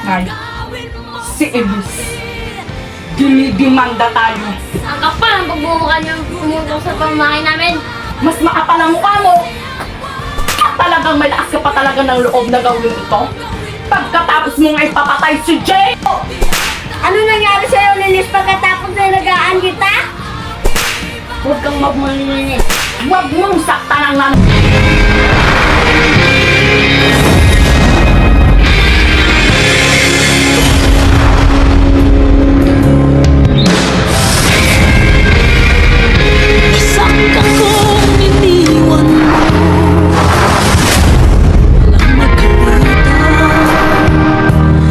Ngay, si Elise. Dinidimanda tayo. Ang kapal ang pagmumukha niyo tumutong sa pamamahay namin. Mas makapal ang mukha mo. At talagang malakas ka pa talaga ng loob na gawin ito. Pagkatapos mong ipapatay si Jay! Ano nangyari sa'yo, Lilis, pagkatapos na nagaan kita? Huwag kang magmalinis. Huwag mong saktan ang Sakta kong iniwan mo, walang magkakita,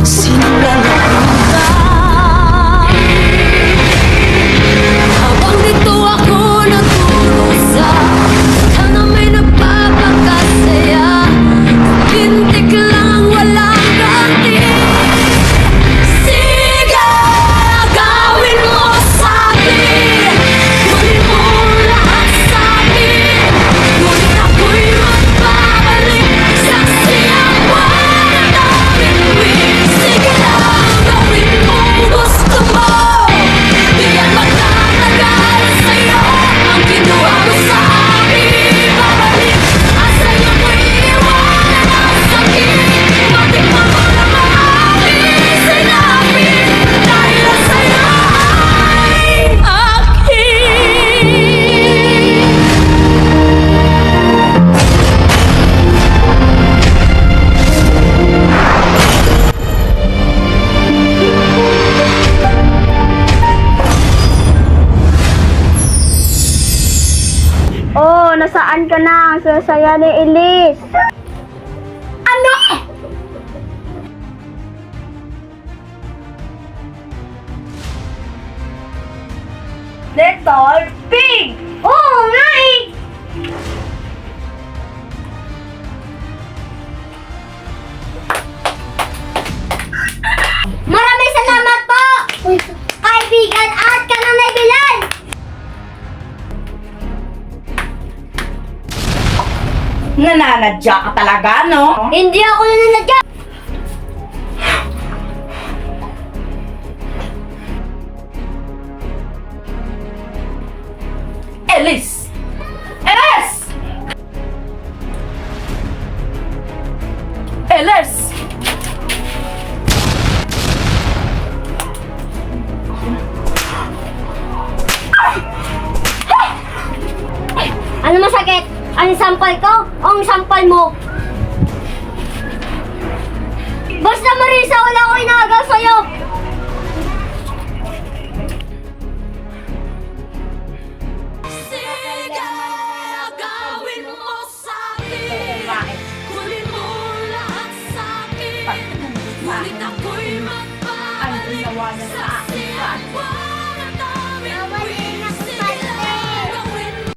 sinulalakutan. Habang dito ako naturusa, sana may nagpapakasaya. Bintik lang walang ganti. Sige, gawin mo sa'kin, gawin mo lahat sa'kin. Ngunit ako'y magbabalik sa siyang walang tuwing. Sige lang, gawin mo gusto mo. Di yan magtatagal sa'yo ang ginawa mo sa akin. Babalik at sa'yo ko'y iiwanan ang sakit. Matikman mo na mga aking sinabi, dahil ang sa'yo ay akin. Oh, nasaan ka na? Ang saya ni Elise. Ano? Little Pig! Oo nga eh! Maraming salamat po! Kaibigan at Kananay Bilal! Nananadya ka talaga, no? Hindi ako nananadya! Elise! Elise! Elise! Ano masakit? Ang sampal ko o ang sampal mo? Basta Marisa, wala ko